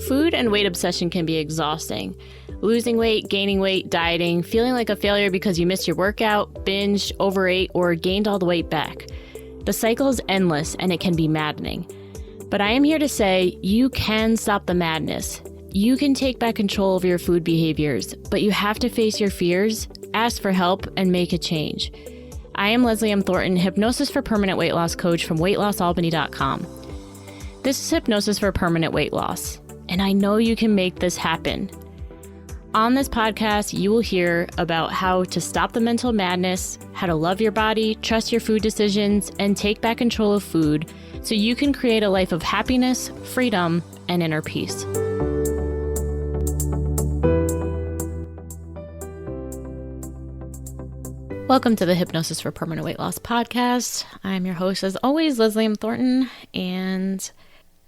Food and weight obsession can be exhausting. Losing weight, gaining weight, dieting, feeling like a failure because you missed your workout, binged, overate, or gained all the weight back. The cycle is endless and it can be maddening. But I am here to say you can stop the madness. You can take back control of your food behaviors, but you have to face your fears, ask for help, and make a change. I am Leslie M. Thornton, Hypnosis for Permanent Weight Loss coach from weightlossalbany.com. This is Hypnosis for Permanent Weight Loss, and I know you can make this happen. On this podcast, you will hear about how to stop the mental madness, how to love your body, trust your food decisions, and take back control of food so you can create a life of happiness, freedom, and inner peace. Welcome to the Hypnosis for Permanent Weight Loss podcast. I'm your host, as always, Leslie M. Thornton, and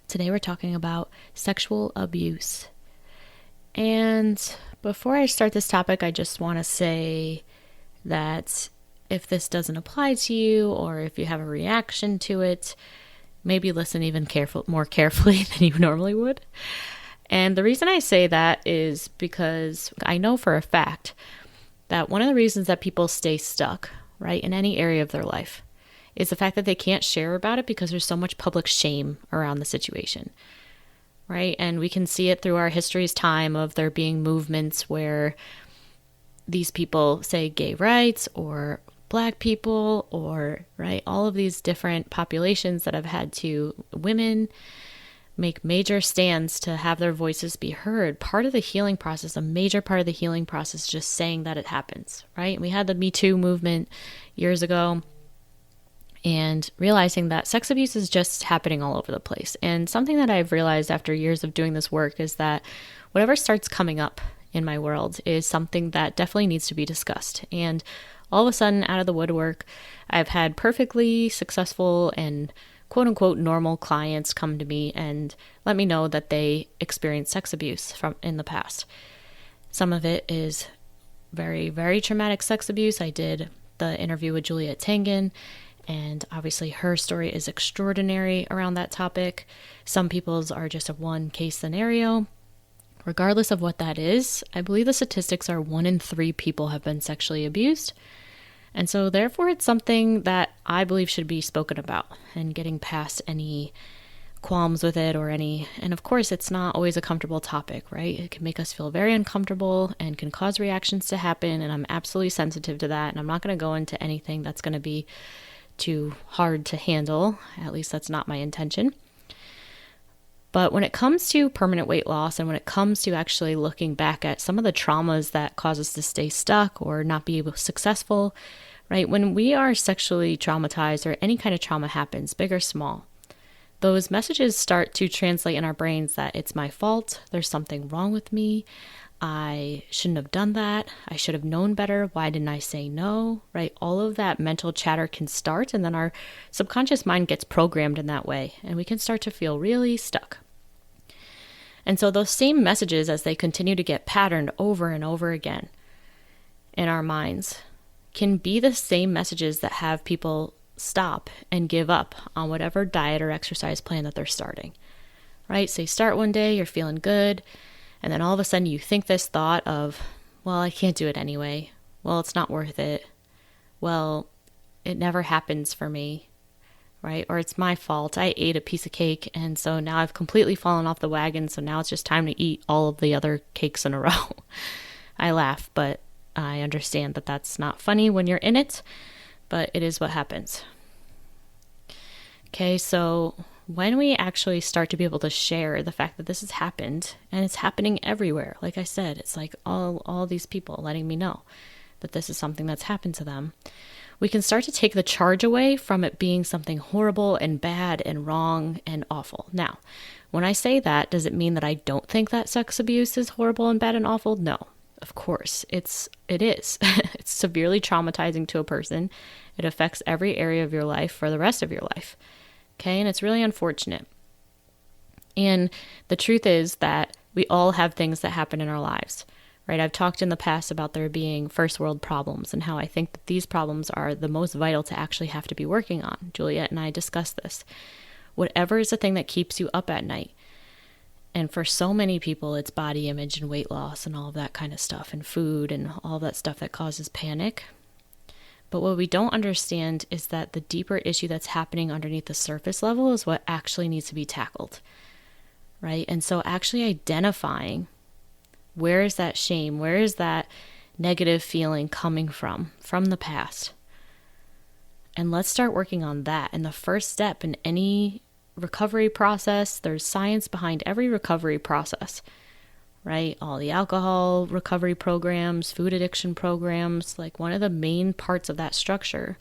today we're talking about sexual abuse. And before I start this topic, I just want to say that if this doesn't apply to you or if you have a reaction to it, maybe listen even more carefully than you normally would. And the reason I say that is because I know for a fact that one of the reasons that people stay stuck, right, in any area of their life is the fact that they can't share about it because there's so much public shame around the situation, right? And we can see it through our history's time of there being movements where these people say gay rights or Black people or, right, all of these different populations that have had to, women, make major stands to have their voices be heard. Part of the healing process, a major part of the healing process, is just saying that it happens, right? We had the Me Too movement years ago and realizing that sex abuse is just happening all over the place. And something that I've realized after years of doing this work is that whatever starts coming up in my world is something that definitely needs to be discussed. And all of a sudden, out of the woodwork, I've had perfectly successful and quote unquote normal clients come to me and let me know that they experienced sex abuse in the past. Some of it is very, very traumatic sex abuse. I did the interview with Juliet Tangen, and obviously her story is extraordinary around that topic. Some people's are just a one case scenario. Regardless of what that is, I believe the statistics are 1 in 3 people have been sexually abused. And so therefore it's something that I believe should be spoken about and getting past any qualms with it and of course it's not always a comfortable topic, right? It can make us feel very uncomfortable and can cause reactions to happen, and I'm absolutely sensitive to that, and I'm not going to go into anything that's going to be too hard to handle. At least that's not my intention. But when it comes to permanent weight loss and when it comes to actually looking back at some of the traumas that cause us to stay stuck or not be able successful, right? When we are sexually traumatized or any kind of trauma happens, big or small, those messages start to translate in our brains that it's my fault, there's something wrong with me, I shouldn't have done that, I should have known better, why didn't I say no, right? All of that mental chatter can start, and then our subconscious mind gets programmed in that way, and we can start to feel really stuck. And so those same messages, as they continue to get patterned over and over again in our minds, can be the same messages that have people stop and give up on whatever diet or exercise plan that they're starting, right? So you start one day, you're feeling good, and then all of a sudden you think this thought of, well, I can't do it anyway. Well, it's not worth it. Well, it never happens for me, right? Or it's my fault. I ate a piece of cake, and so now I've completely fallen off the wagon, so now it's just time to eat all of the other cakes in a row. I laugh, but I understand that that's not funny when you're in it, but it is what happens. Okay, so when we actually start to be able to share the fact that this has happened, and it's happening everywhere, like I said, it's like all these people letting me know that this is something that's happened to them, we can start to take the charge away from it being something horrible and bad and wrong and awful. Now, when I say that, does it mean that I don't think that sex abuse is horrible and bad and awful? No, of course, it is. It's severely traumatizing to a person. It affects every area of your life for the rest of your life. Okay, and it's really unfortunate. And the truth is that we all have things that happen in our lives, right? I've talked in the past about there being first world problems and how I think that these problems are the most vital to actually have to be working on. Juliet and I discussed this. Whatever is the thing that keeps you up at night And for so many people, it's body image and weight loss and all of that kind of stuff, and food and all that stuff that causes panic. But what we don't understand is that the deeper issue that's happening underneath the surface level is what actually needs to be tackled, right? And so actually identifying where is that shame, where is that negative feeling coming from the past? And let's start working on that. And the first step in any recovery process, there's science behind every recovery process, right? All the alcohol recovery programs, food addiction programs, like one of the main parts of that structure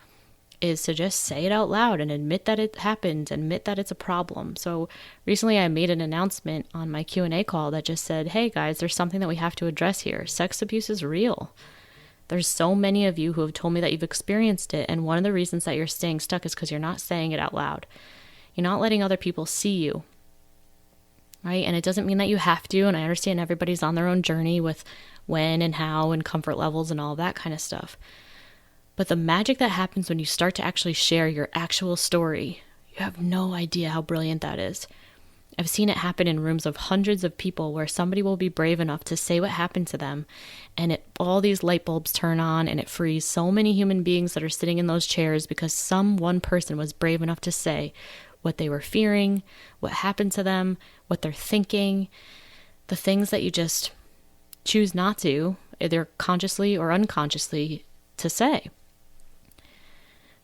is to just say it out loud and admit that it happened, admit that it's a problem. So recently I made an announcement on my Q&A call that just said, hey guys, there's something that we have to address here. Sex abuse is real. There's so many of you who have told me that you've experienced it. And one of the reasons that you're staying stuck is because you're not saying it out loud. You're not letting other people see you, right? And it doesn't mean that you have to. And I understand everybody's on their own journey with when and how and comfort levels and all that kind of stuff. But the magic that happens when you start to actually share your actual story, you have no idea how brilliant that is. I've seen it happen in rooms of hundreds of people where somebody will be brave enough to say what happened to them, and all these light bulbs turn on, and it frees so many human beings that are sitting in those chairs because some one person was brave enough to say what they were fearing, what happened to them, what they're thinking, the things that you just choose not to, either consciously or unconsciously, to say.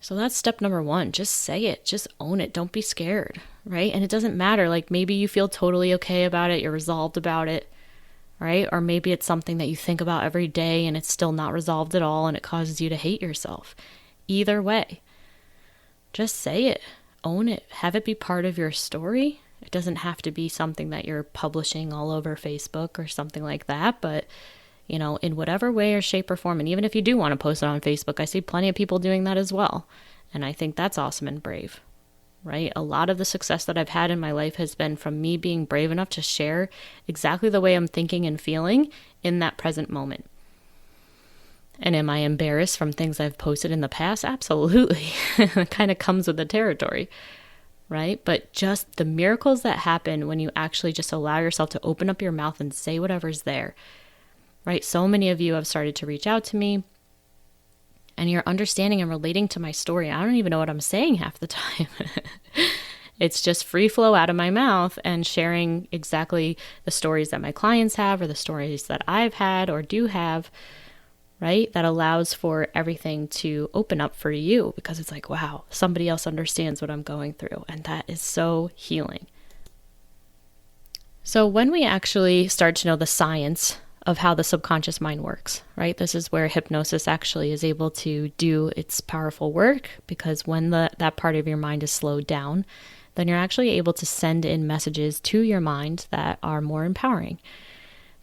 So that's step number one. Just say it. Just own it. Don't be scared, right? And it doesn't matter. Like maybe you feel totally okay about it. You're resolved about it, right? Or maybe it's something that you think about every day and it's still not resolved at all and it causes you to hate yourself. Either way, just say it. Own it. Have it be part of your story. It doesn't have to be something that you're publishing all over Facebook or something like that, but you know, in whatever way or shape or form. And even if you do want to post it on Facebook, I see plenty of people doing that as well. And I think that's awesome and brave, right? A lot of the success that I've had in my life has been from me being brave enough to share exactly the way I'm thinking and feeling in that present moment. And am I embarrassed from things I've posted in the past? Absolutely. It kind of comes with the territory, right? But just the miracles that happen when you actually just allow yourself to open up your mouth and say whatever's there. Right? So many of you have started to reach out to me and you're understanding and relating to my story. I don't even know what I'm saying half the time. It's just free flow out of my mouth and sharing exactly the stories that my clients have or the stories that I've had or do have, right? That allows for everything to open up for you because it's like, wow, somebody else understands what I'm going through. And that is so healing. So when we actually start to know the science of how the subconscious mind works, right? This is where hypnosis actually is able to do its powerful work because when that part of your mind is slowed down, then you're actually able to send in messages to your mind that are more empowering,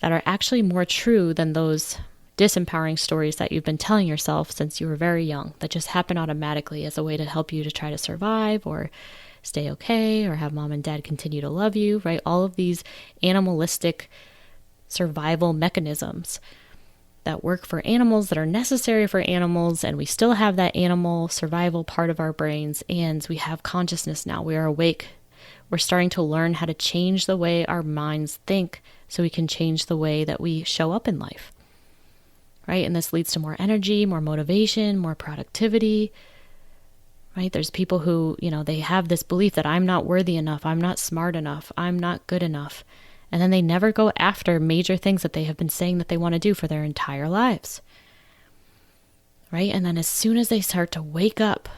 that are actually more true than those disempowering stories that you've been telling yourself since you were very young that just happen automatically as a way to help you to try to survive or stay okay or have mom and dad continue to love you, right? All of these animalistic survival mechanisms that work for animals, that are necessary for animals, and we still have that animal survival part of our brains, and we have consciousness now. We are awake. We're starting to learn how to change the way our minds think so we can change the way that we show up in life, right? And this leads to more energy, more motivation, more productivity, right? There's people who, they have this belief that I'm not worthy enough, I'm not smart enough, I'm not good enough. And then they never go after major things that they have been saying that they want to do for their entire lives, right? And then as soon as they start to wake up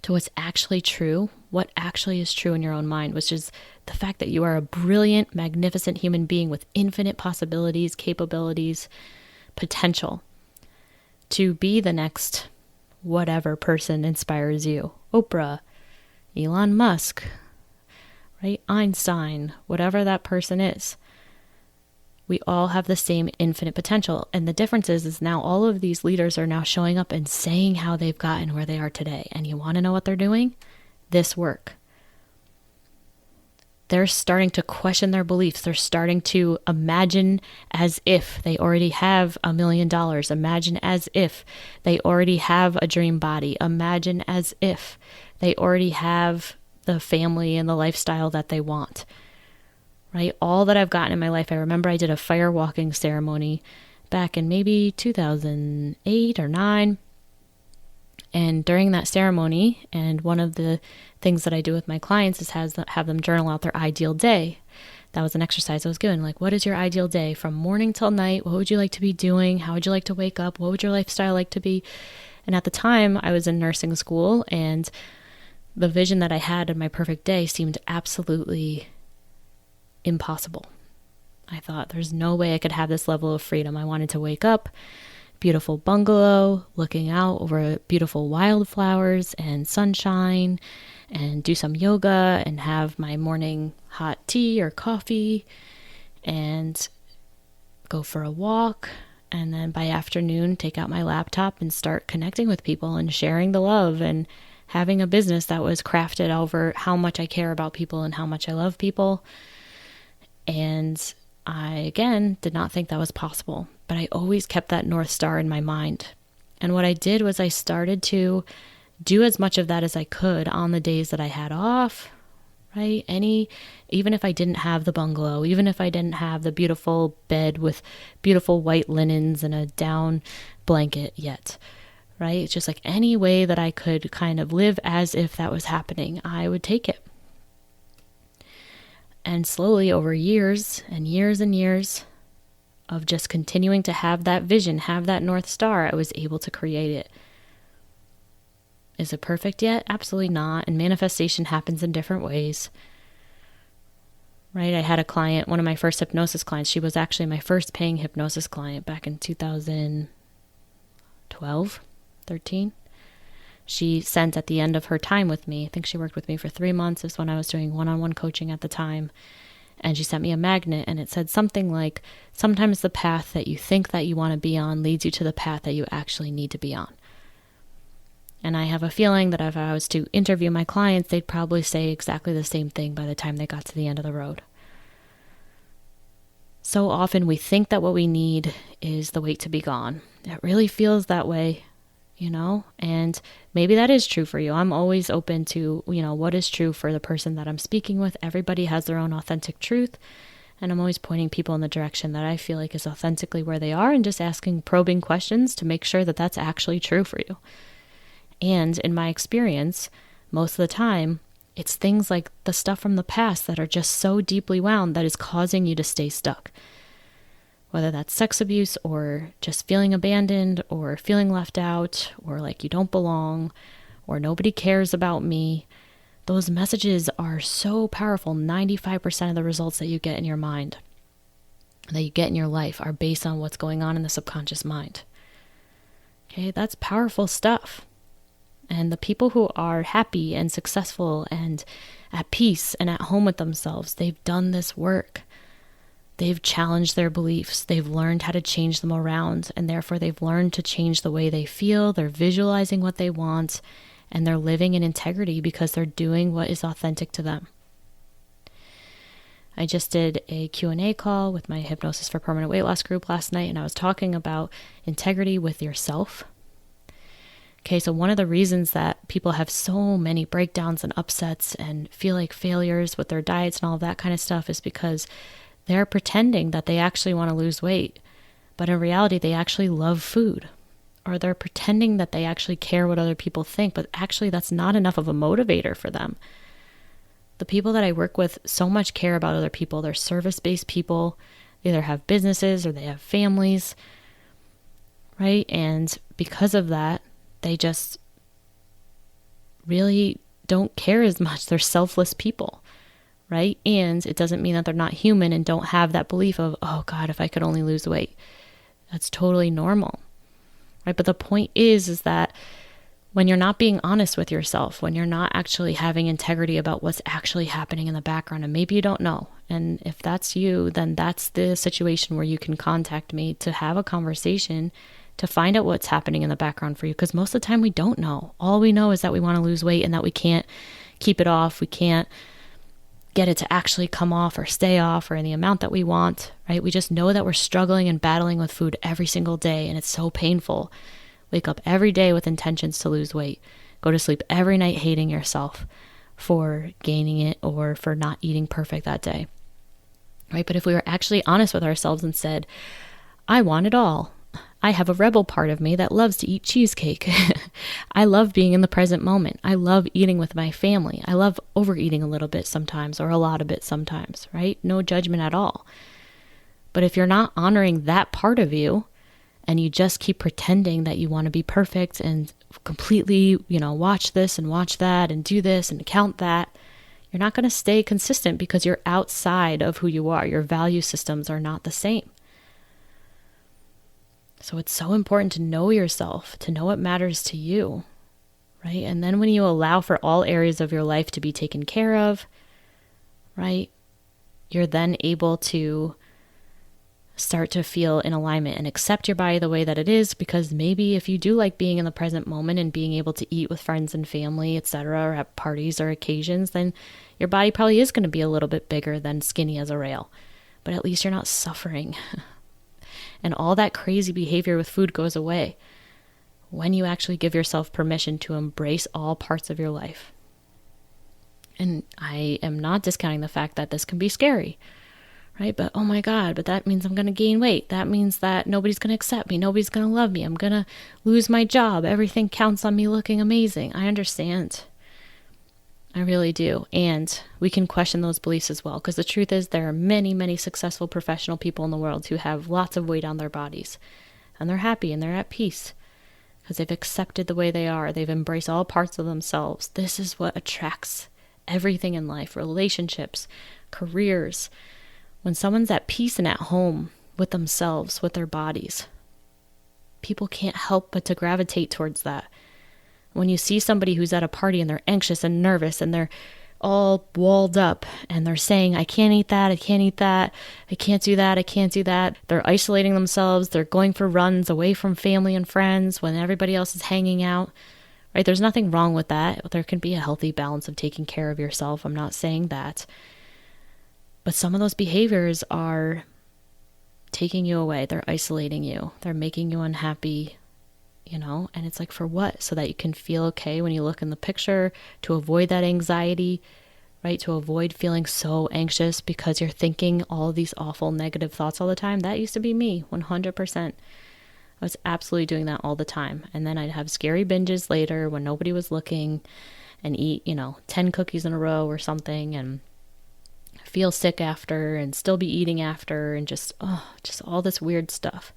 to what's actually true, what actually is true in your own mind, which is the fact that you are a brilliant, magnificent human being with infinite possibilities, capabilities, potential to be the next whatever person inspires you. Oprah, Elon Musk, right? Einstein, whatever that person is. We all have the same infinite potential. And the difference is now all of these leaders are now showing up and saying how they've gotten where they are today. And you want to know what they're doing? This work. They're starting to question their beliefs. They're starting to imagine as if they already have $1 million. Imagine as if they already have a dream body. Imagine as if they already have the family and the lifestyle that they want, right? All that I've gotten in my life. I remember I did a fire walking ceremony back in maybe 2008 or 9. And during that ceremony, and one of the things that I do with my clients is have them journal out their ideal day. That was an exercise I was given. Like, what is your ideal day from morning till night? What would you like to be doing? How would you like to wake up? What would your lifestyle like to be? And at the time, I was in nursing school, and the vision that I had in my perfect day seemed absolutely impossible. I thought, there's no way I could have this level of freedom. I wanted to wake up, beautiful bungalow, looking out over beautiful wildflowers and sunshine, and do some yoga and have my morning hot tea or coffee and go for a walk. And then by afternoon, take out my laptop and start connecting with people and sharing the love and having a business that was crafted over how much I care about people and how much I love people. And I, again, did not think that was possible, but I always kept that North Star in my mind. And what I did was I started to do as much of that as I could on the days that I had off, right? Even if I didn't have the bungalow, even if I didn't have the beautiful bed with beautiful white linens and a down blanket yet, right? It's just like any way that I could kind of live as if that was happening, I would take it. And slowly over years and years and years of just continuing to have that vision, have that North Star, I was able to create it. Is it perfect yet? Absolutely not. And manifestation happens in different ways, right? I had a client, one of my first hypnosis clients. She was actually my first paying hypnosis client back in 2012, 13. She sent at the end of her time with me, I think she worked with me for 3 months, is when I was doing one-on-one coaching at the time. And she sent me a magnet, and it said something like, sometimes the path that you think that you want to be on leads you to the path that you actually need to be on. And I have a feeling that if I was to interview my clients, they'd probably say exactly the same thing by the time they got to the end of the road. So often we think that what we need is the weight to be gone. It really feels that way, and maybe that is true for you. I'm always open to, what is true for the person that I'm speaking with. Everybody has their own authentic truth. And I'm always pointing people in the direction that I feel like is authentically where they are and just asking probing questions to make sure that that's actually true for you. And in my experience, most of the time, it's things like the stuff from the past that are just so deeply wound that is causing you to stay stuck. Whether that's sex abuse or just feeling abandoned or feeling left out or like you don't belong or nobody cares about me. Those messages are so powerful. 95% of the results that you get in your mind, that you get in your life, are based on what's going on in the subconscious mind. Okay, that's powerful stuff. And the people who are happy and successful and at peace and at home with themselves, they've done this work. They've challenged their beliefs. They've learned how to change them around, and therefore they've learned to change the way they feel. They're visualizing what they want, and they're living in integrity because they're doing what is authentic to them. I just did a Q&A call with my Hypnosis for Permanent Weight Loss group last night, and I was talking about integrity with yourself. Okay, so one of the reasons that people have so many breakdowns and upsets and feel like failures with their diets and all of that kind of stuff is because they're pretending that they actually want to lose weight, but in reality, they actually love food. Or they're pretending that they actually care what other people think, but actually that's not enough of a motivator for them. The people that I work with so much care about other people. They're service-based people. They either have businesses or they have families, right? And because of that, they just really don't care as much. They're selfless people, right? And it doesn't mean that they're not human and don't have that belief of, oh God, if I could only lose weight. That's totally normal, right? But the point is that when you're not being honest with yourself, when you're not actually having integrity about what's actually happening in the background, and maybe you don't know, and if that's you, then that's the situation where you can contact me to have a conversation to find out what's happening in the background for you. Because most of the time we don't know. All we know is that we want to lose weight and that we can't keep it off. We can't get it to actually come off or stay off or in the amount that we want, right? We just know that we're struggling and battling with food every single day, and it's so painful. Wake up every day with intentions to lose weight. Go to sleep every night hating yourself for gaining it or for not eating perfect that day. right? But if we were actually honest with ourselves and said, I want it all. I have a rebel part of me that loves to eat cheesecake. I love being in the present moment. I love eating with my family. I love overeating a little bit sometimes, or a lot of it sometimes, right? No judgment at all. But if you're not honoring that part of you, and you just keep pretending that you want to be perfect and completely, watch this and watch that and do this and count that, you're not going to stay consistent because you're outside of who you are. Your value systems are not the same. So it's so important to know yourself, to know what matters to you, right? And then when you allow for all areas of your life to be taken care of, right, you're then able to start to feel in alignment and accept your body the way that it is, because maybe if you do like being in the present moment and being able to eat with friends and family, etc., or at parties or occasions, then your body probably is going to be a little bit bigger than skinny as a rail. But at least you're not suffering. And all that crazy behavior with food goes away when you actually give yourself permission to embrace all parts of your life. And I am not discounting the fact that this can be scary, right? But oh my God, but that means I'm going to gain weight. That means that nobody's going to accept me. Nobody's going to love me. I'm going to lose my job. Everything counts on me looking amazing. I understand. I really do. And we can question those beliefs as well, because the truth is there are many, many successful professional people in the world who have lots of weight on their bodies, and they're happy and they're at peace because they've accepted the way they are. They've embraced all parts of themselves. This is what attracts everything in life, relationships, careers. When someone's at peace and at home with themselves, with their bodies, people can't help but to gravitate towards that. When you see somebody who's at a party and they're anxious and nervous and they're all walled up and they're saying, I can't eat that, I can't eat that, I can't do that, I can't do that. They're isolating themselves. They're going for runs away from family and friends when everybody else is hanging out, right? There's nothing wrong with that. There can be a healthy balance of taking care of yourself. I'm not saying that. But some of those behaviors are taking you away. They're isolating you. They're making you unhappy. And it's like, for what? So that you can feel okay when you look in the picture, to avoid that anxiety, right? To avoid feeling so anxious because you're thinking all of these awful negative thoughts all the time. That used to be me, 100%. I was absolutely doing that all the time. And then I'd have scary binges later when nobody was looking and eat, 10 cookies in a row or something and feel sick after and still be eating after and just all this weird stuff.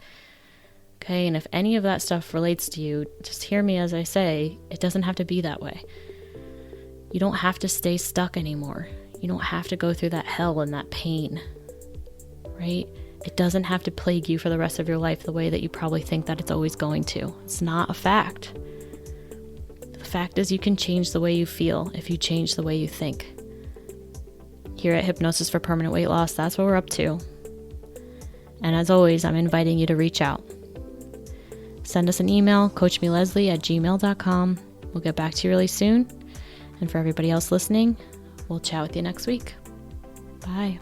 Okay, and if any of that stuff relates to you, just hear me as I say, it doesn't have to be that way. You don't have to stay stuck anymore. You don't have to go through that hell and that pain, right? It doesn't have to plague you for the rest of your life the way that you probably think that it's always going to. It's not a fact. The fact is you can change the way you feel if you change the way you think. Here at Hypnosis for Permanent Weight Loss, that's what we're up to. And as always, I'm inviting you to reach out. Send us an email, coachmeleslie@gmail.com. We'll get back to you really soon. And for everybody else listening, we'll chat with you next week. Bye.